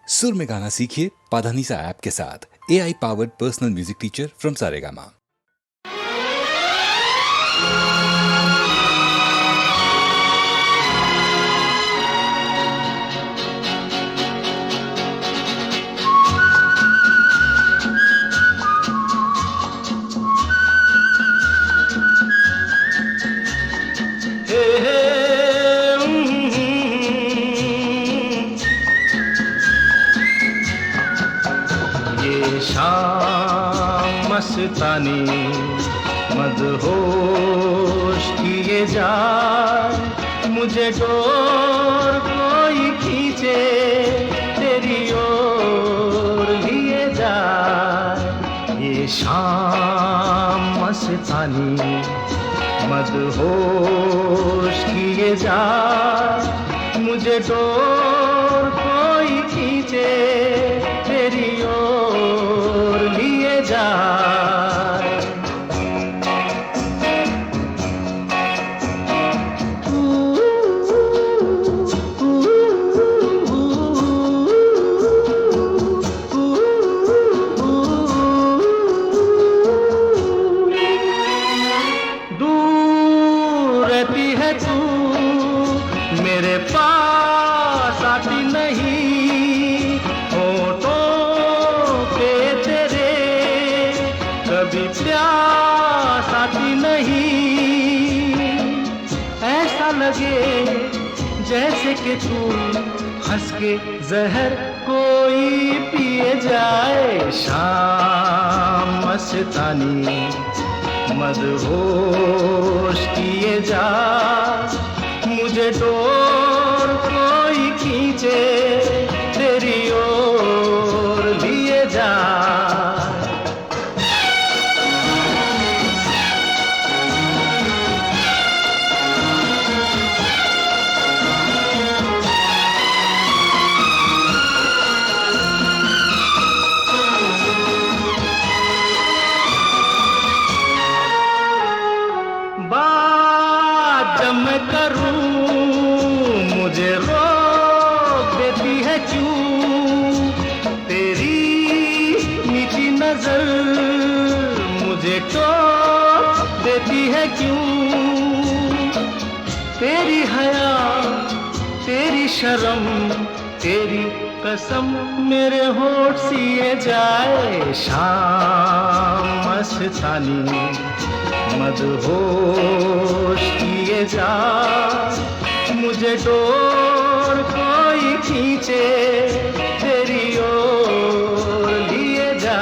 सुर में गाना सीखिए पाधानीसा ऐप के साथ। AI powered personal music teacher from Saregama. शाम मस्तानी मदहोश किए जाए, मुझे डोर कोई खींचे तेरी ओर लिए जाए। ये शाम मस्तानी मदहोश किए जाए, मुझे डोर कोई खींचे तेरी ओर लिए जाए। दूर रहती है तू, मेरे पास आती नहीं, होठों पे तेरे कभी प्यास आती नहीं। ऐसा लगे जैसे कि तू हंस के जहर कोई पिए जाए। शाम मस्तानी मदहोश किए जा, मुझे डोर कोई खींचे तेरी ओर लिए जा। बात जब मैं करूं मुझे रोक देती है क्यों, तेरी नीची नजर मुझे टोक देती है क्यों। तेरी हया तेरी शर्म तेरी कसम मेरे होठ सिए जाए। शाम मस्तानी मदहोश किए जा, मुझे डोर कोई खींचे तेरी ओर लिए जा।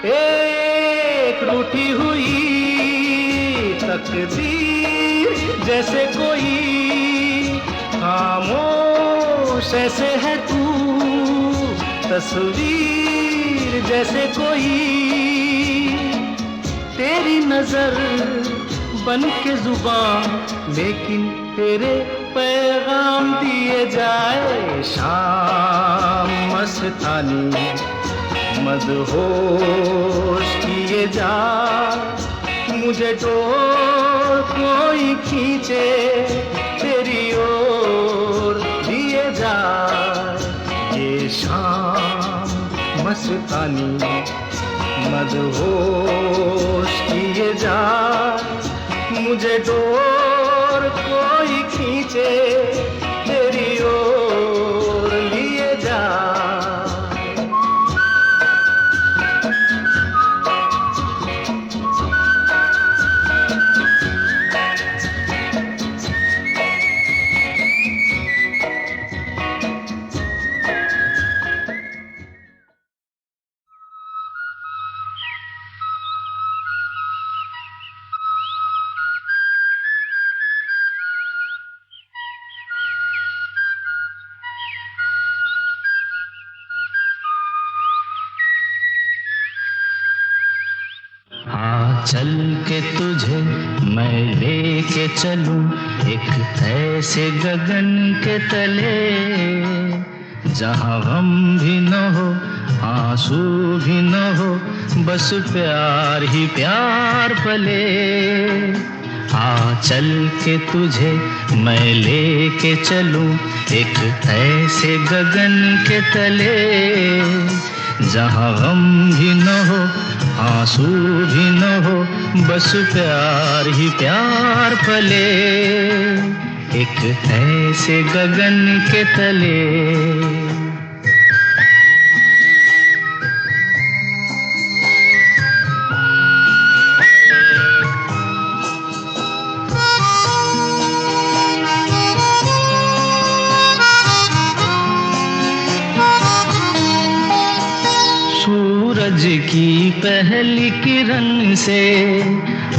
एक रूठी हुई तकदीर जैसे कोई, खामोश ऐसे है तू तस्वीर जैसे कोई। तेरी नजर बन के जुबान लेकिन तेरे पैगाम दिए जाए। शाम मस्तानी मदहोश किए जा, मुझे डोर कोई खींचे तेरी ओर लिए जा। ये शाम मस्तानी मदहोश किए जा, मुझे डोर कोई खींचे तेरी ओर लिए जा। चल के तुझे मैं लेके चलूं एक ऐसे गगन के तले, जहां गम भी न हो आंसू भी न हो, बस प्यार ही प्यार पले। आ चल के तुझे मैं लेके चलूं एक ऐसे गगन के तले, जहां गम भी न हो आंसू भी न हो, बस प्यार ही प्यार पले, एक ऐसे गगन के तले। सूरज की पहली किरण से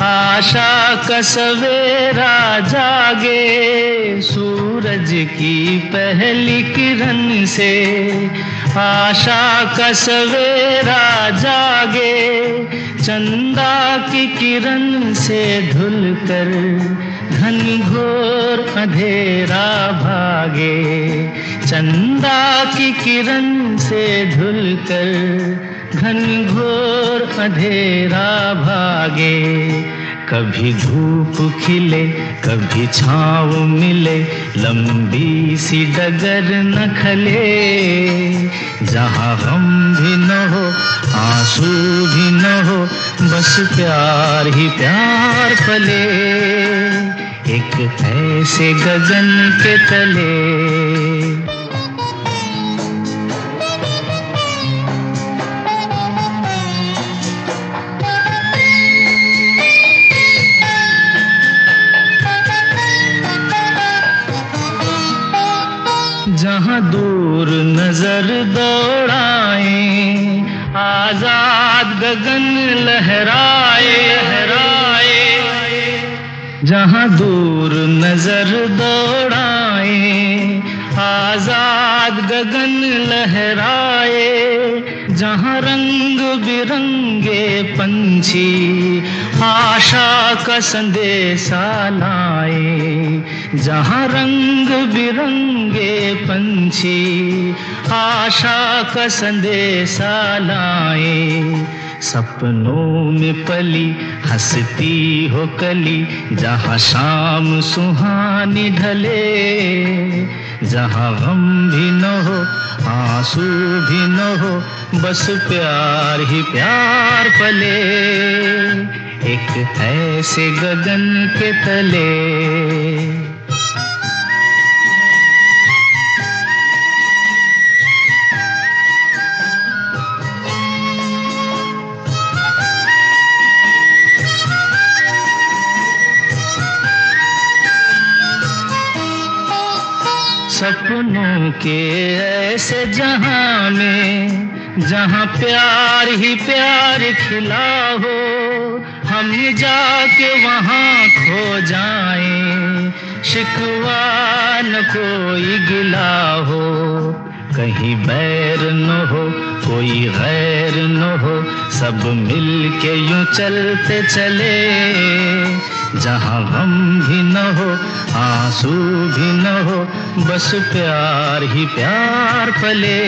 आशा का सवेरा जागे, सूरज की पहली किरण से आशा का सवेरा जागे, चंदा की किरण से धुलकर घनघोर अंधेरा भागे, चंदा की किरण से धुलकर घनघोर अंधेरा भागे। कभी धूप खिले कभी छाँव मिले, लंबी सी डगर न खले, जहाँ गम भी न हो आंसू भी न हो, बस प्यार ही प्यार पले, एक ऐसे गगन के तले। जहाँ दूर नजर दौड़ाए आजाद गगन लहराए, जहाँ दूर नजर दौड़ाए आजाद गगन लहराए, जहाँ रंग बिरंगे पंछी आशा का संदेशा लाए, जहाँ रंग बिरंगे पंछी आशा का संदेशा लाए, सपनों में पली हंसती हो कली, जहाँ शाम सुहानी ढले, जहाँ गम भी न हो आंसू भी न हो, बस प्यार ही प्यार पले, एक ऐसे गगन के तले। सपनों के ऐसे जहां में, जहां प्यार ही प्यार खिला हो, हम जाके वहां खो जाएं, शिकवा न कोई गिला हो, कहीं बैर न हो कोई गैर न हो, सब मिल के यूं चलते चले, जहाँ गम भी न हो आंसू भी न हो, बस प्यार ही प्यार पले।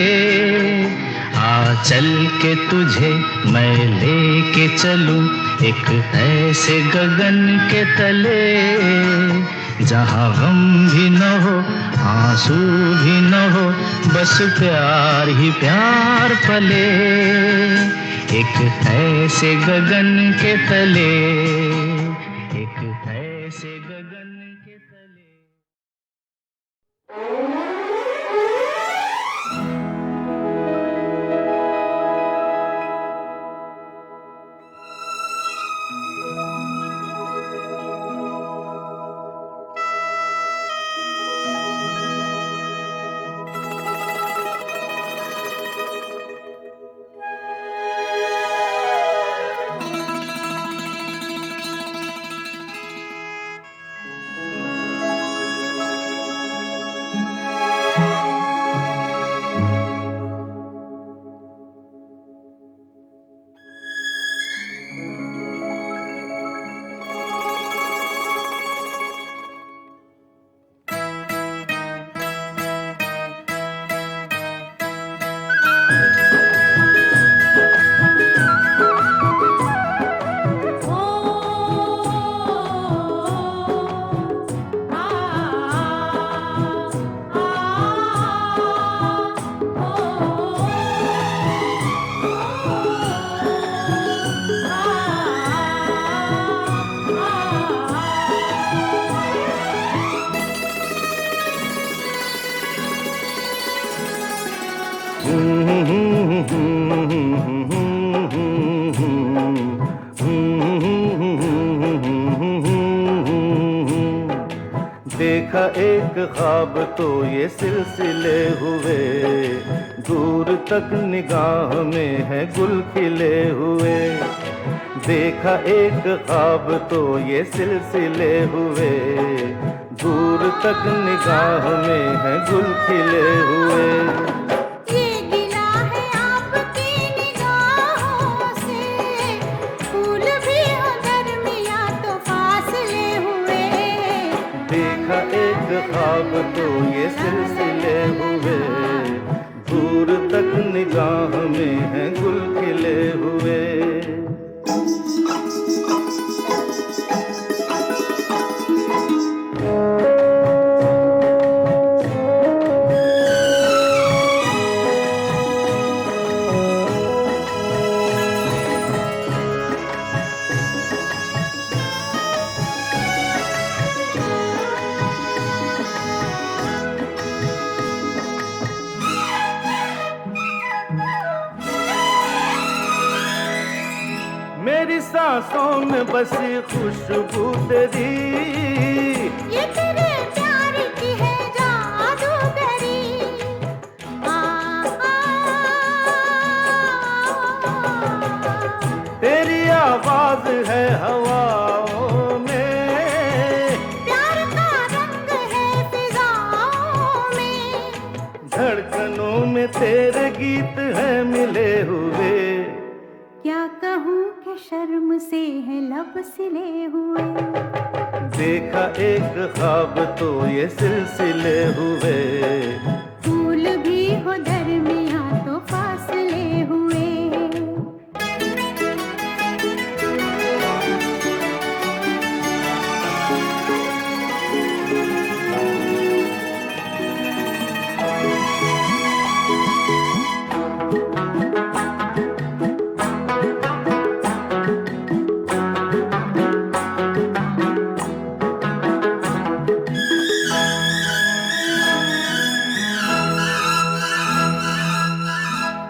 आ चल के तुझे मैं लेके चलूं एक ऐसे गगन के तले, जहाँ गम भी न हो आंसू भी न हो, बस प्यार ही प्यार पले, एक ऐसे गगन के तले, एक ऐसे गगन के तले। देखा एक ख्वाब तो ये सिलसिले हुए, दूर तक निगाह में है गुल खिले हुए। देखा एक ख्वाब तो ये सिलसिले हुए, दूर तक निगाह में है गुल खिले हुए। ये गिला है आपकी निगाहों से, फूल भी हो दरमियां तो फासले हुए। देखा एक ख्वाब तो ये सिलसिले हुए, दूर तक निगाह में है गुल खिले हुए। मेरी सांसों में बसी खुशबू तेरी, ये तेरे प्यार की है जादूगरी। आ, तेरी आवाज है हवाओं में, प्यार का रंग है फिजाओं में। धड़कनों में तेरे गीत है मिले हुए। क्या कहूँ कि शर्म से है लब सिले हुए। देखा एक ख्वाब तो ये सिलसिले हुए, फूल भी हो दरमियां तो फासले हुए।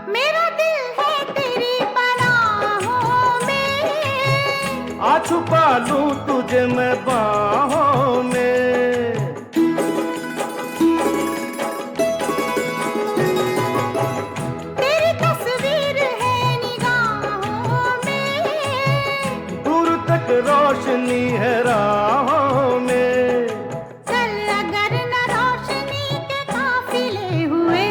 मेरा दिल है तेरी पनाहों में, आ छुपा लूं तुझे मैं बाहों में। तेरी तस्वीर है निगाहों में। दूर तक रोशनी है राहों में। चल अगर न रोशनी के काफिले हुए।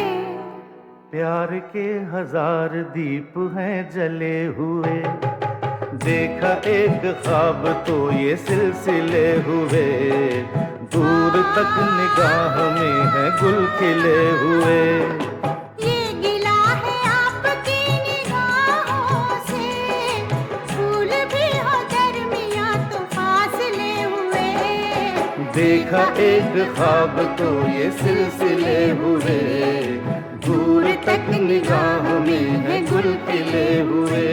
प्यार के हजार दीप हैं जले हुए। देखा एक ख्वाब तो ये सिलसिले हुए, दूर तक निगाह में है गुल खिले हुए। ये गिला है आपकी निगाहों से, फूल भी हो दरमियां तो फासले हुए। देखा एक ख्वाब तो ये सिलसिले हुए, दूर तक निगाह में है गुल खिले हुए।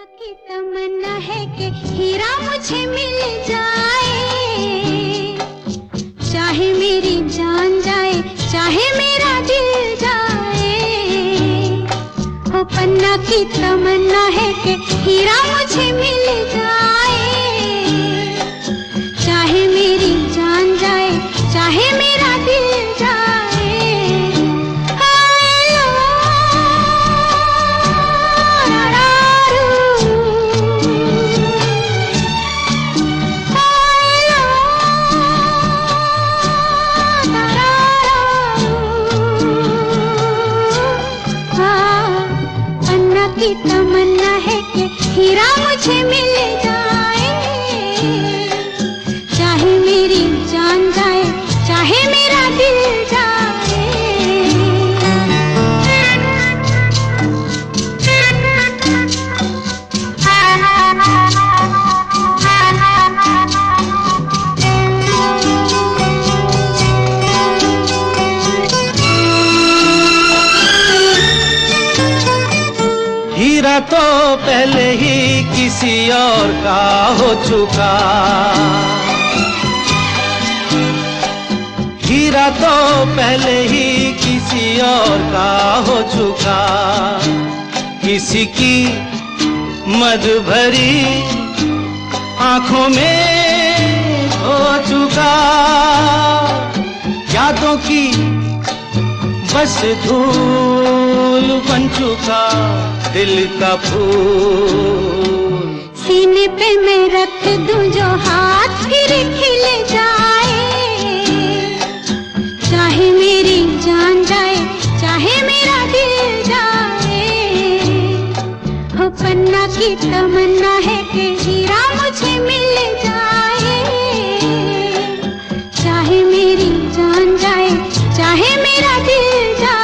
की तमन्ना है कि हीरा मुझे मिल जाए, चाहे मेरी जान जाए, चाहे मेरा दिल जाए। ओ पन्ना की तमन्ना है कि हीरा मुझे मिल जाए, चाहे मेरी जान जाए, चाहे मेरा दिल जाए। की तमन्ना है कि हीरा मुझे मिल जाए, चाहे मेरी जान जाए, चाहे मेरा दिल जाए। हीरा तो पहले ही किसी और का हो चुका, हीरा तो पहले ही किसी और का हो चुका। किसी की मद भरी आंखों में हो चुका, यादों की बस धूल बन चुका दिल का फूल। सीने पे मैं रख दूं जो हाथ फिर खिल जाए, चाहे मेरी जान जाए, चाहे मेरा दिल जाए। हो पन्ना की तमन्ना है कि हीरा मुझे मिल जाए, चाहे मेरी जान जाए, चाहे मेरा दिल जाए।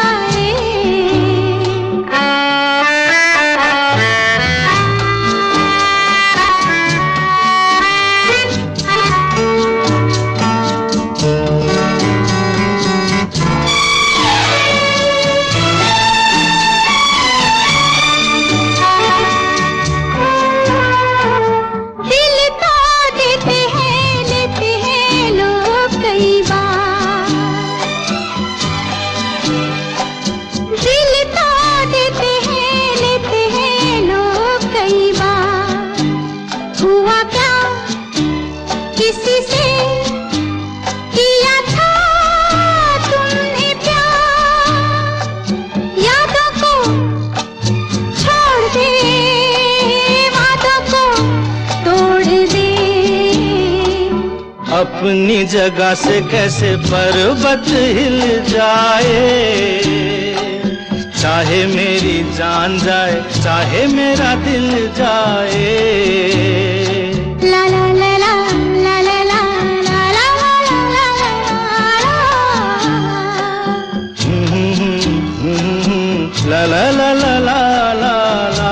दिल तो देते हैं, लेते हैं लोग कई बार, दिल तो देते हैं, लेते हैं लोग कई बार। हुआ क्या किसी से किया था तुमने प्यार, यादों को छोड़ दे, वादों को तोड़ दे। अपनी जगह से कैसे पर्वत हिल जाए, चाहे मेरी जान जाए, चाहे मेरा दिल जाए। ला ला ला ला ला ला ला ला ला ला ला ला। ला ला ला ला ला ला ला।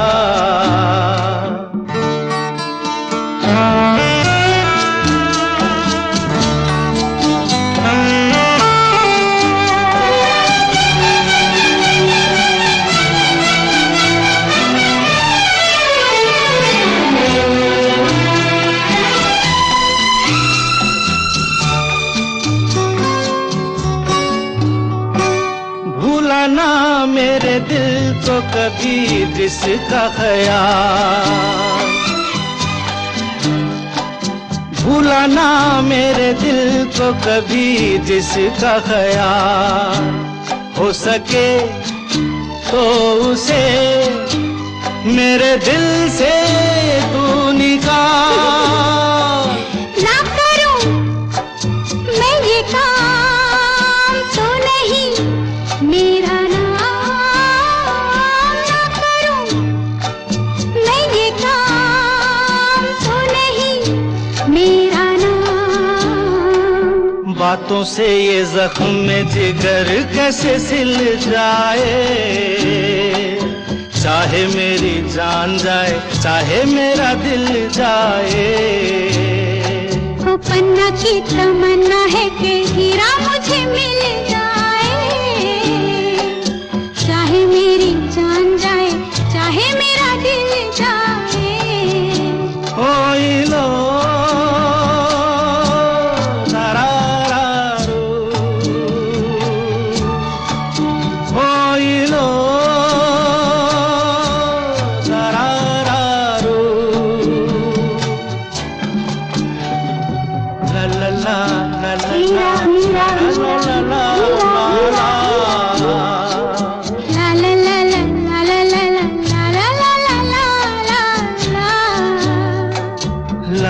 भूला ना मेरे दिल को कभी जिसका ख्याल, भूला ना मेरे दिल को कभी जिसका ख्याल। हो सके तो उसे मेरे दिल से तू निकाल। ना करूं मैं ये काम तो नहीं मेरा नाम, ना करूं मैं ये काम तो नहीं मेरा नाम। बातों से ये जख्म में जिगर कैसे सिल जाए, चाहे मेरी जान जाए, चाहे मेरा दिल जाए। ओ पन्ना की तमन्ना है कि हीरा मुझे मिल जाए, चाहे मेरी जान जाए, चाहे मेरा दिल जाए।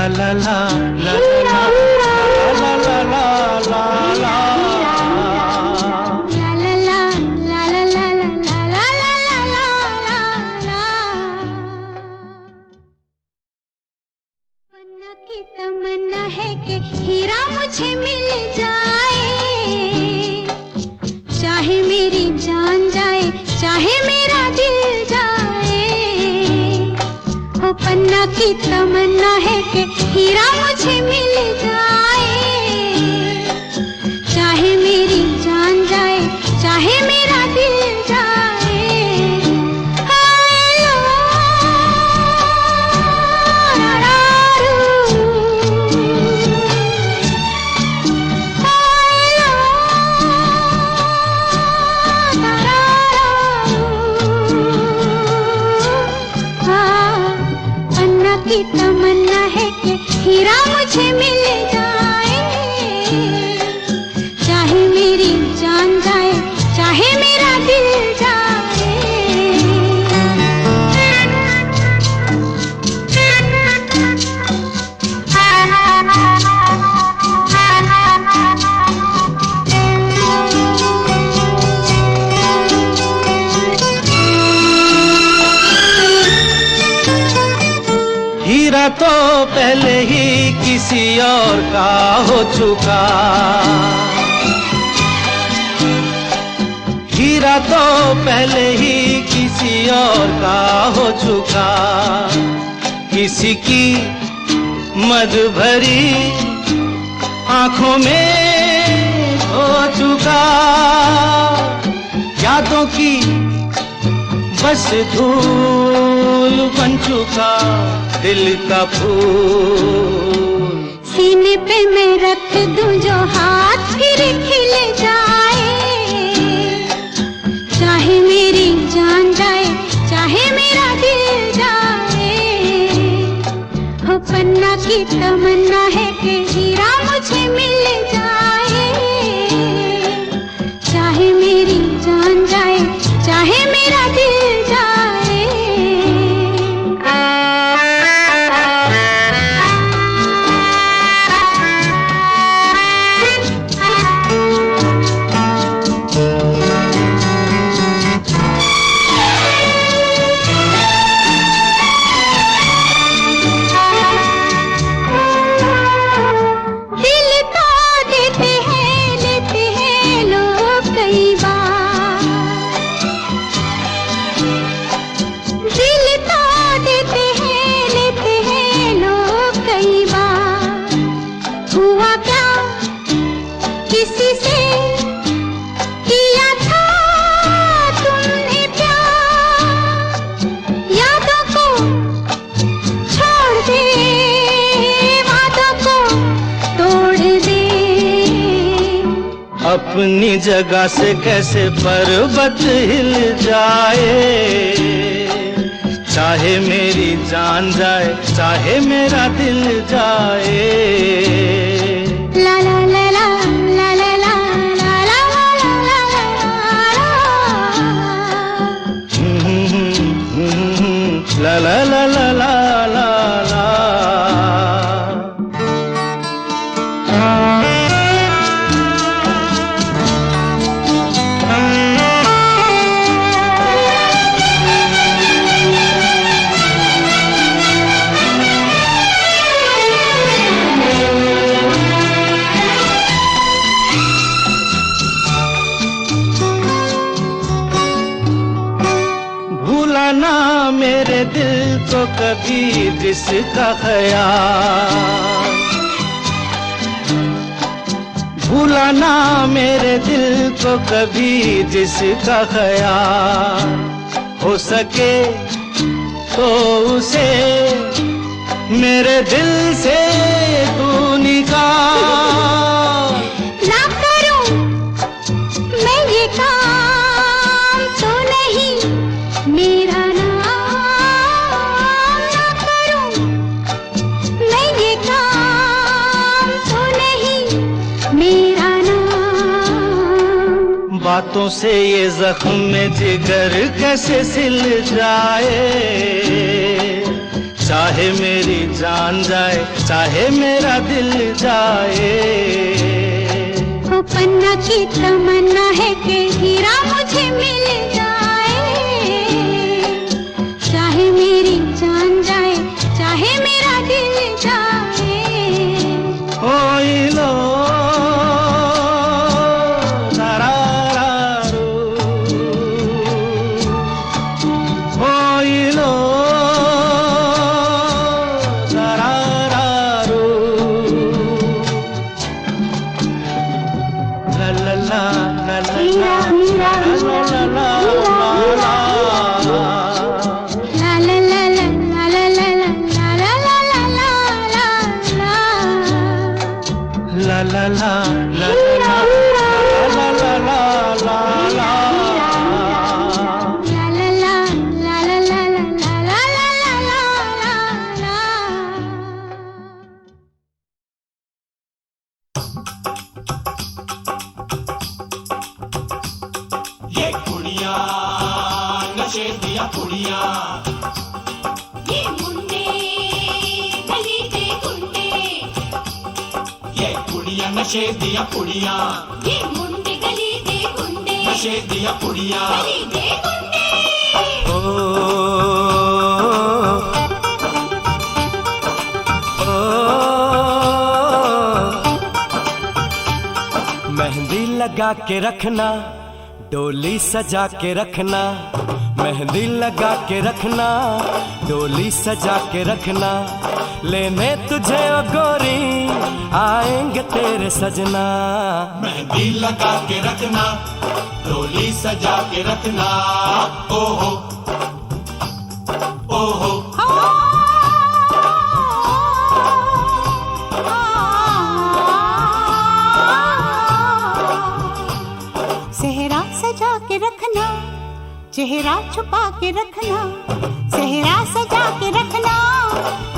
ला ला ला ला ला ला ला ला की तमन्ना है कि हीरा मुझे मिल जाए, चाहे मेरी जान जाए, चाहे मेरा दिल जाए। हो पन्ना की तमन्ना है कि हीरा मुझे मिल जाए, चाहे मेरी जान जाए, चाहे मेरा दिल जाए। की तमन्ना है कि हीरा मुझे मिल जाए, चाहे मेरी जान जाए, चाहे मेरा दिल जाए। हीरा तो पहले ही किसी और का हो चुका, हीरा तो पहले ही किसी और का हो चुका। किसी की मद भरी आंखों में हो चुका, यादों की बस धूल बन चुका दिल का फूल। सीने पे मैं रख दूं जो हाथ फिर खिल जाए, चाहे मेरी जान जाए, चाहे मेरा दिल जाए। हो पन्ना की तमन्ना है कि हीरा मुझे मिल जाए, चाहे मेरी जान जाए, चाहे मेरा दिल जाए। अपनी जगह से कैसे पर्वत हिल जाए, चाहे मेरी जान जाए, चाहे मेरा दिल जाए। ला ला ला ला ला ला ला ला ला ला ला ला ला ला ला ला। ना मेरे दिल को कभी जिसका ख्याल, भूला ना मेरे दिल को कभी जिसका ख्याल। हो सके तो उसे मेरे दिल से तू निकाल। ना करूं मैं ये काम तो नहीं मेरा नाम, ना करूं मैं ये काम तो नहीं मेरा नाम। बातों से ये जख्म में जिगर कैसे सिल जाए, चाहे मेरी जान जाए चाहे मेरा दिल जाए। वो पन्ना की तमन्ना है कि हीरा मुझे मिल जाए, चाहे मेरी जान जाए चाहे मेरा दिल जाए। ओ लो नशे दिया कुड़िया, ये मुंडे गली दे गुंडे, नशे दिया कुड़िया, गली दे गुंडे। मेहंदी लगा के रखना, डोली सजा के रखना, मेहंदी लगा के रखना, डोली सजा के रखना, लेने तुझे ओ गोरी आएंगे तेरे सजना। मेहंदी लगा के रखना, डोली सजा के रखना, ओहो ओहो। सेहरा सजा के रखना, चेहरा छुपा के रखना, सेहरा सजा के रखना,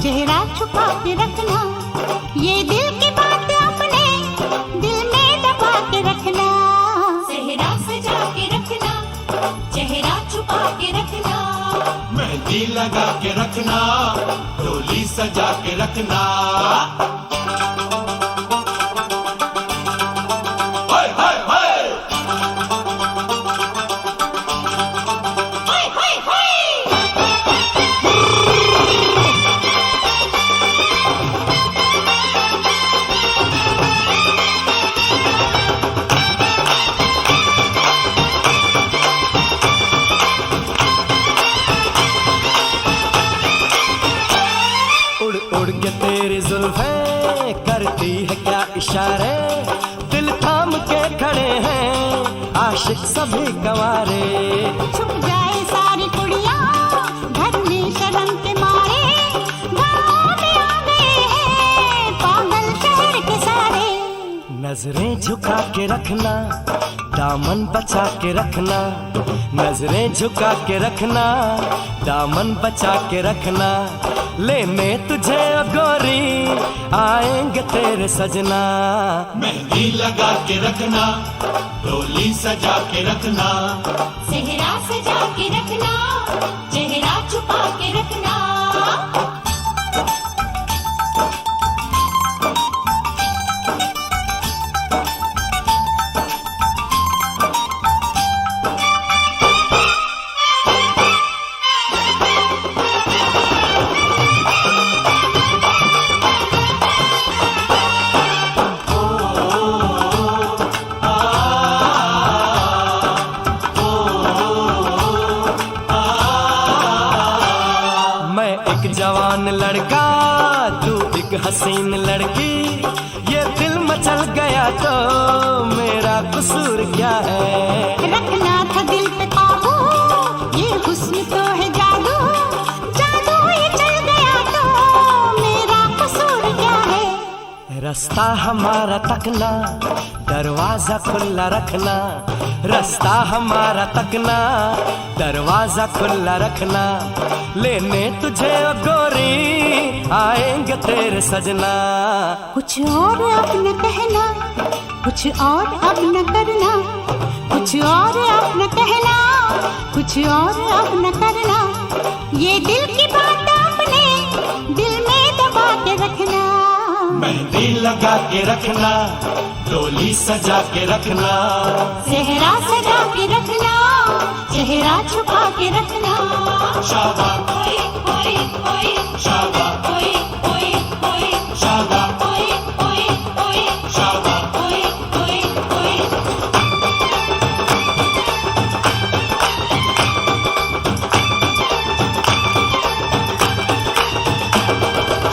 चेहरा छुपा के रखना, ये दिल की बात अपने दिल में दबा के रखना। सेहरा सजा के रखना, चेहरा छुपा के रखना, मेहंदी लगा के रखना, डोली सजा के रखना। करती है क्या इशारे, दिल थाम के खड़े हैं आशिक सभी गंवारे। छुप जाए सारी कुड़ियाँ घर में शर्म के मारे, गाँव में आ गए हैं पागल शहर के सारे। नजरें झुका के रखना, दामन बचा के रखना, नजरें झुका के रखना, दामन बचा के रखना, लेने तुझे ओ गोरी आएंगे तेरे सजना। मेहंदी लगा के रखना, डोली सजा के रखना, सेहरा सजा के रखना, चेहरा छुपा के रखना। जवान लड़का तू एक हसीन लड़की, ये दिल मचल गया तो मेरा कसूर क्या है। रखना था दिल पे काबू, ये हुस्न तो है जादू, जादू ये चल गया तो मेरा कसूर क्या है। रास्ता हमारा तकना, दरवाजा खुला रखना, रास्ता हमारा तकना, दरवाजा खुला रखना, लेने तुझे ओ गोरी आएंगे तेरे सजना। कुछ और अब न कहना, कुछ और अब न करना, कुछ और अब न कहना, कुछ और अब न करना, ये दिल की बात अपने दिल में दबा लगा के रखना, डोली सजा के रखना, सेहरा सजा के रखना, चेहरा छुपा के रखना। शाबा ओए ओए ओए शाबा ओए ओए ओए शाबा ओए ओए ओए शाबा ओए ओए ओए।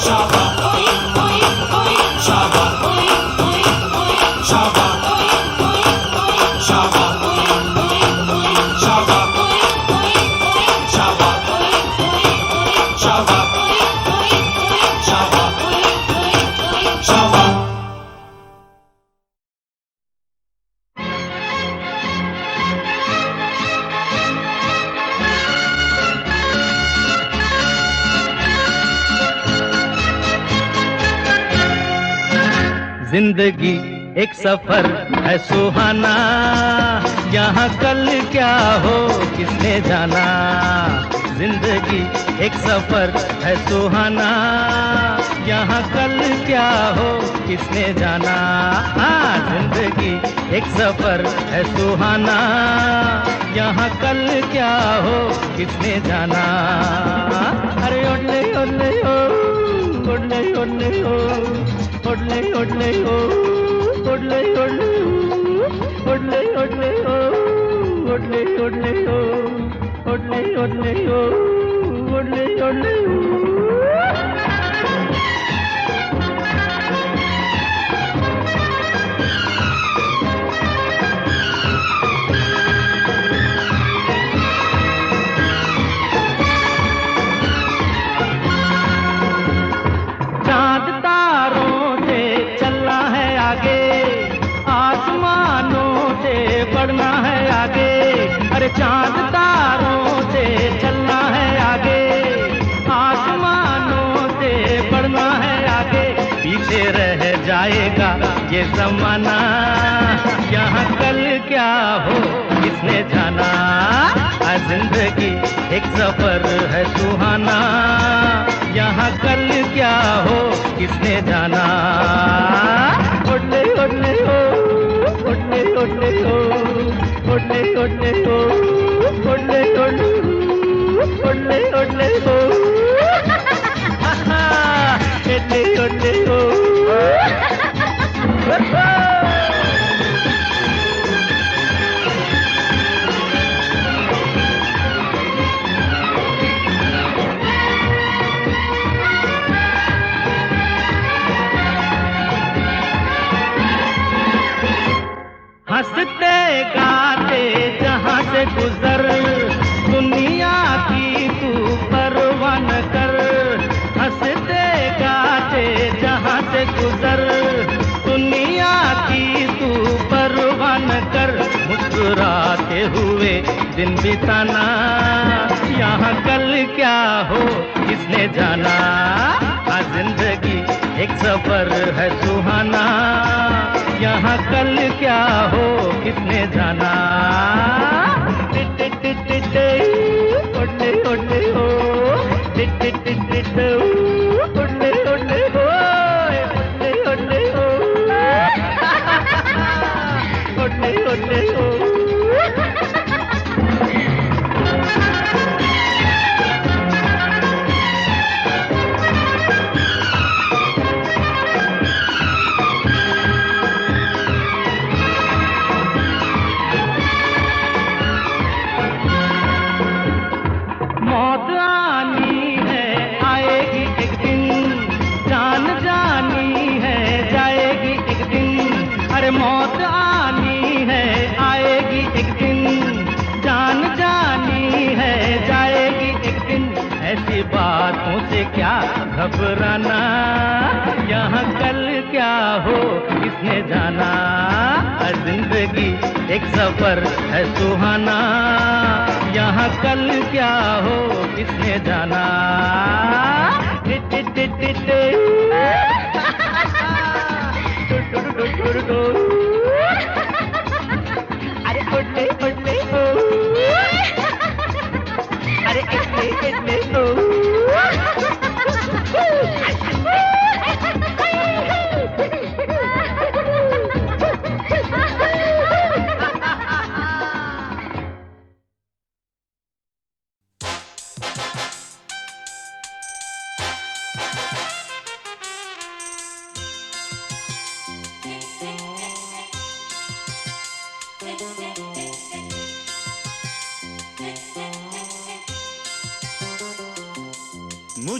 शाबा ओए ओए ओए शाबा ओए ओए ओए शाबा ओए ओए ओए शाबा ओए ओए ओए शाबा ओए ओए ओए शाबा ओए ओए ओए शाबा ओए ओए ओए शाबा ओए ओए ओए। शाबा। जिंदगी एक सफर है सुहाना, यहाँ कल क्या हो किसने जाना। जिंदगी एक सफर है सुहाना, यहाँ कल क्या हो किसने जाना। हाँ, जिंदगी एक सफर है सुहाना, यहाँ कल क्या हो किसने जाना। अरे ओले ओले ओ, ओले ओले ओ, ओले ओले ओ, ओले ओले ओ, ओले ओले ओ, ओले ओले ओ, ओले ओले ओ, ओले ओले ओ। चांद तारों से चलना है आगे, आसमानों से बढ़ना है आगे। अरे चांद तारों से चलना है आगे, आसमानों से बढ़ना है आगे। पीछे रह जाएगा ये जमाना, यहाँ कल क्या हो किसने जाना। जिंदगी एक सफर है सुहाना, यहाँ कल क्या हो किसने जाना। ओले ओले ओ, ओले ओले ओ, ओले ओले ओ, ओले ओले ओ, ओले ओले ओ, ओले ओले ओ। हंसते गाते जहाँ से गुजर, दुनिया की तू परवाह न कर। हंसते गाते जहाँ से गुजर, दुनिया की तू परवाह न कर। मुस्कुराते हुए दिन बिताना, यहाँ कल क्या हो किसने जाना। हाँ, जिंदगी एक सफर है सुहाना, यहाँ कल क्या हो किसने जाना। टिट टिट टिट ओले ओले ओ, टिट टिट टिट ओले ओले ओ, ओले ओले ओ, ओले ओले ओ। मौत आनी है आएगी एक दिन, जान जानी है जाएगी एक दिन। अरे मौत आनी है आएगी एक दिन, जान जानी है जाएगी एक दिन। ऐसी बातों से क्या घबराना, यहाँ कल क्या हो किसने जाना। जिंदगी एक सफर है सुहाना, यहाँ कल क्या हो किसने जाना। टिट टिट टिट टिट अरे ओले ओले ओ, अरे इतने इतने ओ।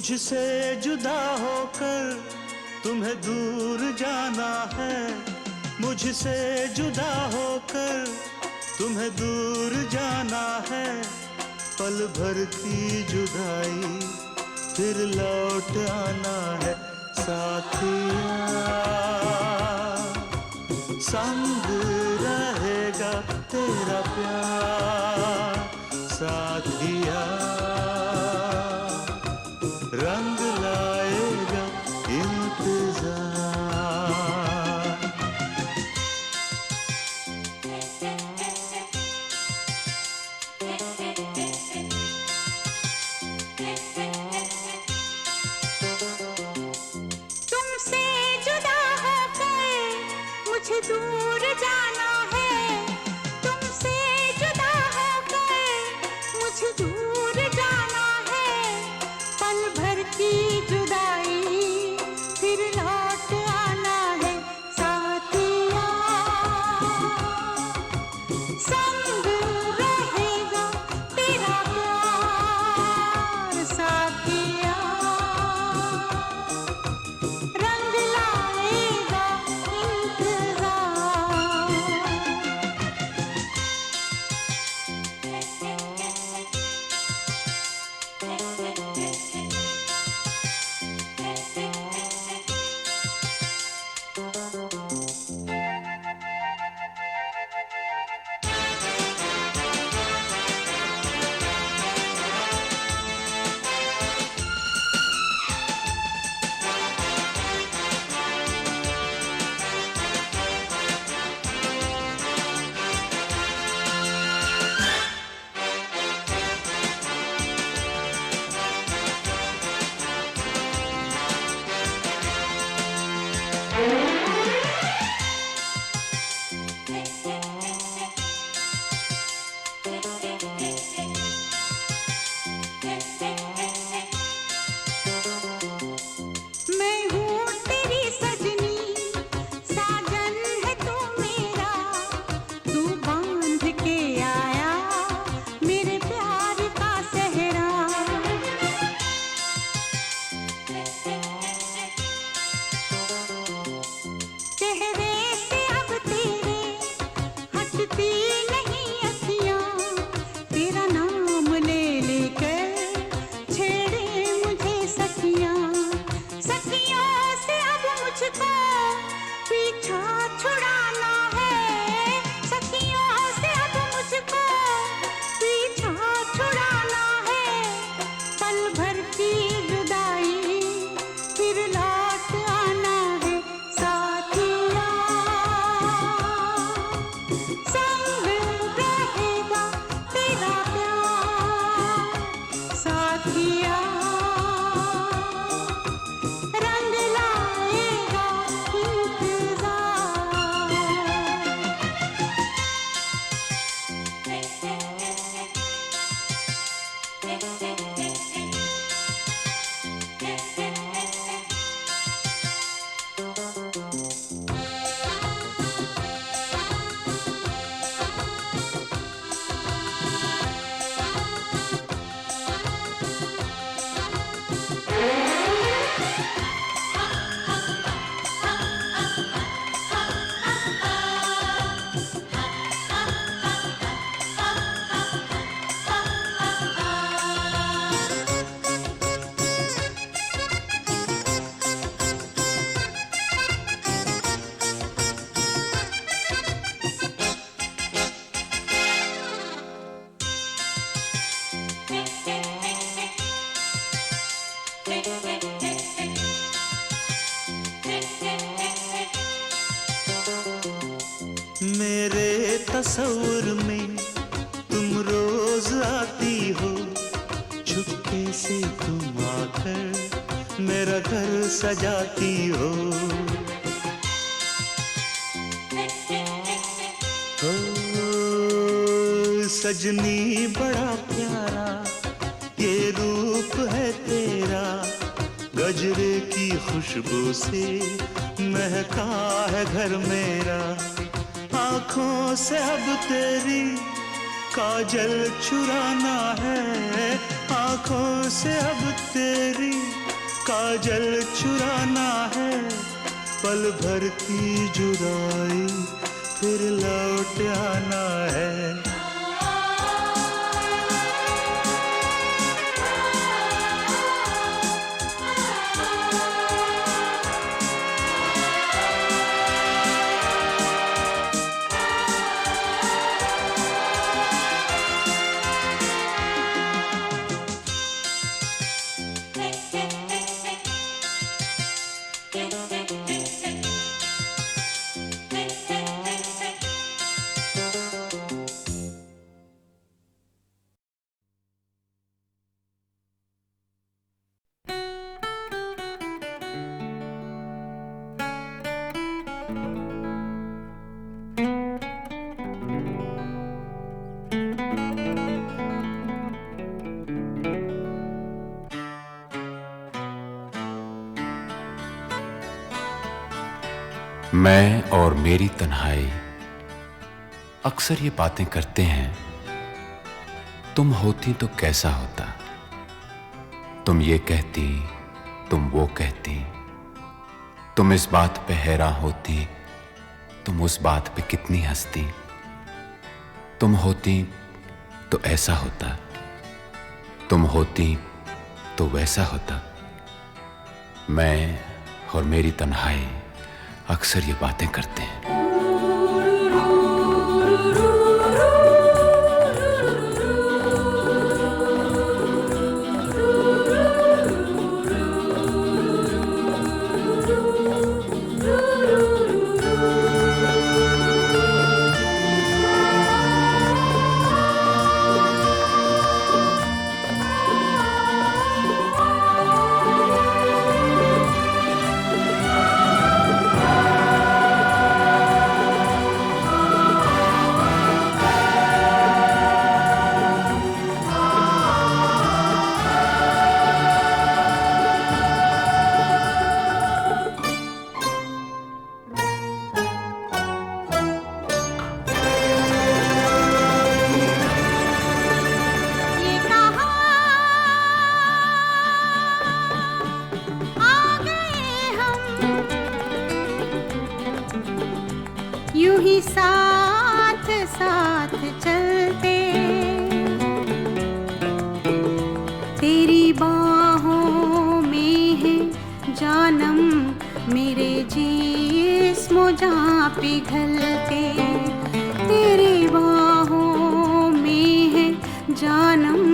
मुझसे जुदा होकर तुम्हें दूर जाना है, मुझसे जुदा होकर तुम्हें दूर जाना है। पल भर की जुदाई फिर लौट आना है। साथिया संग रहेगा तेरा प्यार, साथिया रंग लाएगा इंतजार। तुमसे जुदा होकर मुझे दूर जाना है, तुमसे जुदा होकर मुझे दूर जाना है। पल भर की जुदाई फिर लौट आना है। साथिया संग रहेगा तेरा प्यार, साथिया रंग लाएगा इंतजार। मैं हूँ तेरी सजनी, साजन है तू मेरा, तू बांध के आया मेरे प्यार का सेहरा। चेहरे से अब तेरे हटती नहीं अखियाँ, तेरा नाम ले लेकर छेड़े मुझे सखियाँ। सखियों से अब मुझको पीछा छुड़ाना है, सखियों से अब मुझको पीछा छुड़ाना है। पल भर की जुदाई फिर लौट आना है। साथिया संग रहेगा तेरा प्यार, साथिया रंग लाएगा इंतजार। मेरे तस्वुर में तुम रोज आती हो, चुपके से तुम आकर मेरा घर सजाती हो। ओ सजनी बड़ा प्यारा ये रूप है तेरा, गजरे की खुशबू से महका है घर मेरा। आँखों से अब तेरी काजल चुराना है, आंखों से अब तेरी काजल चुराना है, पल भर की जुदाई फिर लौट आना है। मैं और मेरी तन्हाई अक्सर ये बातें करते हैं, तुम होती तो कैसा होता, तुम ये कहती, तुम वो कहती, तुम इस बात पे हैरान होती, तुम उस बात पे कितनी हंसती, तुम होती तो ऐसा होता, तुम होती तो वैसा होता। मैं और मेरी तन्हाई अक्सर ये बातें करते हैं। यूं ही साथ साथ चलते, तेरी बाहों में है जानम मेरे जिस्म जहाँ पिघलते, तेरी बाहों में है जानम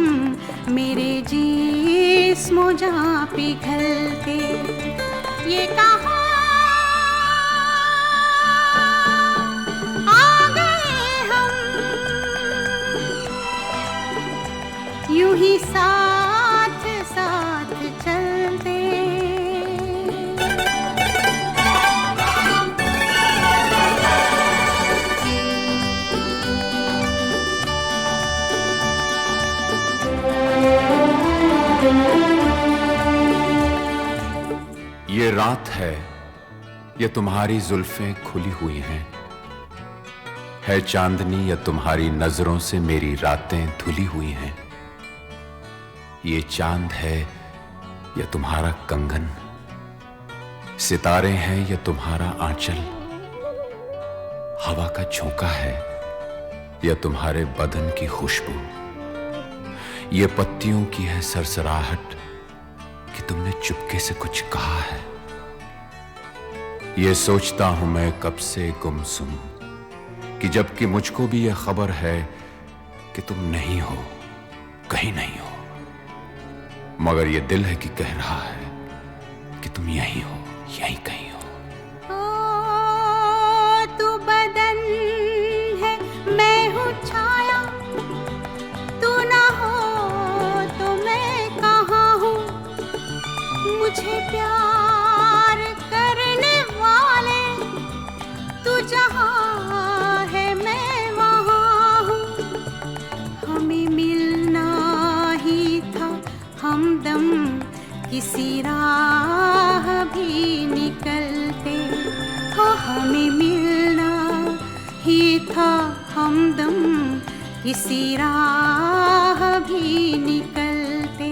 मेरे जिस्म जहाँ पिघलते। ये कहा यूं ही साथ साथ चलते। ये रात है, ये तुम्हारी जुल्फें खुली हुई हैं, है चांदनी या तुम्हारी नजरों से मेरी रातें धुली हुई हैं। ये चांद है या तुम्हारा कंगन, सितारे हैं या तुम्हारा आंचल, हवा का झोंका है या तुम्हारे बदन की खुशबू, ये पत्तियों की है सरसराहट कि तुमने चुपके से कुछ कहा है। ये सोचता हूं मैं कब से गुमसुम कि जबकि मुझको भी यह खबर है कि तुम नहीं हो, कहीं नहीं हो, मगर ये दिल है कि कह रहा है कि तुम यहीं हो, यहीं कहीं हो। तू बदन है, मैं हूँ छाया, तू ना हो तो मैं कहाँ हूँ। मुझे प्यार करने वाले तू जहाँ है मैं वहाँ हूँ। हमें मिलना ही था हमदम किसी राह भी निकलते, हो हमें मिलना ही था हमदम किसी राह भी निकलते।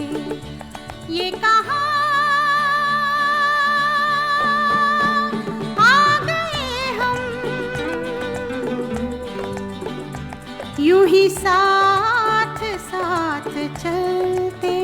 ही साथ साथ चलते।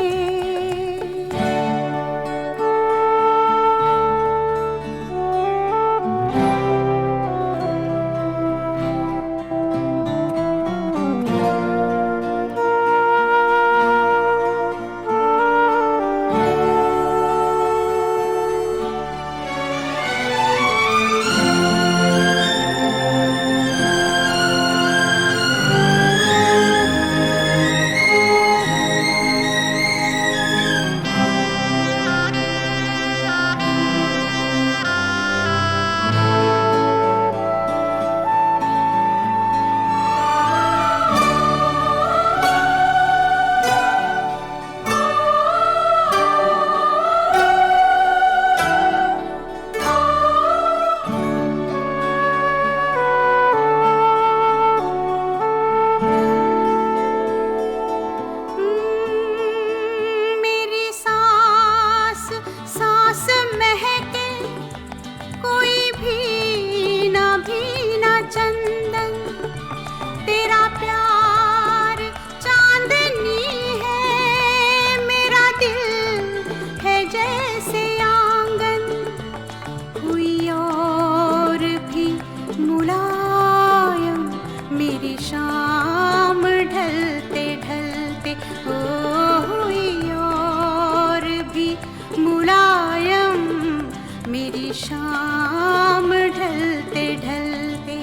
शाम ढलते ढलते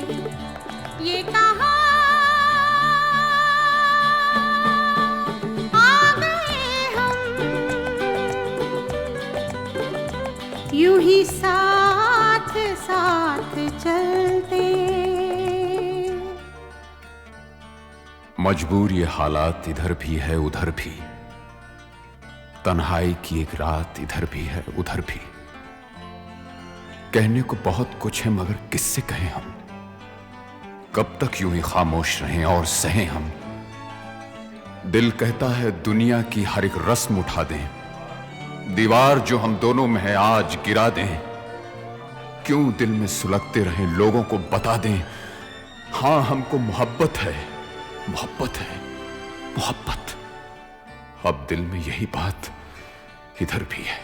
ये कहाँ आ गए हम, यूं ही साथ साथ चलते। मजबूर ये हालात इधर भी है उधर भी, तन्हाई की एक रात इधर भी है उधर भी। कहने को बहुत कुछ है मगर किससे कहें हम, कब तक यूं ही खामोश रहें और सहें हम। दिल कहता है दुनिया की हर एक रस्म उठा दें, दीवार जो हम दोनों में है आज गिरा दें। क्यों दिल में सुलगते रहें, लोगों को बता दें हाँ हमको मोहब्बत है, मोहब्बत है, मोहब्बत। अब दिल में यही बात इधर भी है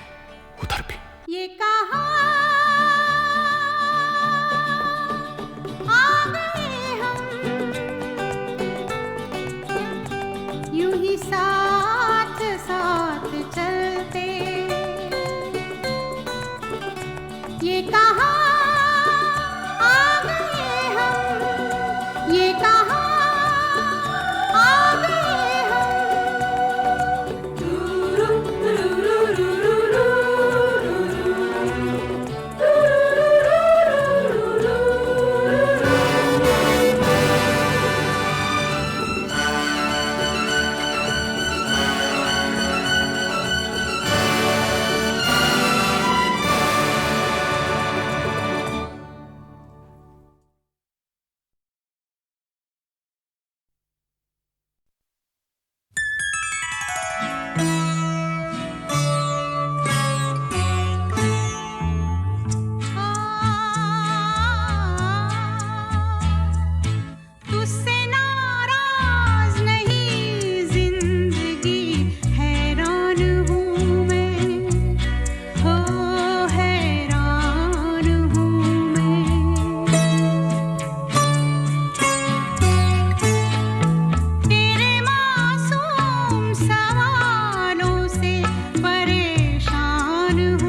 उधर भी। ये कहाँ आ गए हम, यूं ही साथ साथ चलते। ये कहाँ आ गए हम, ये कहाँ आ गए सवालों से परेशान हूँ।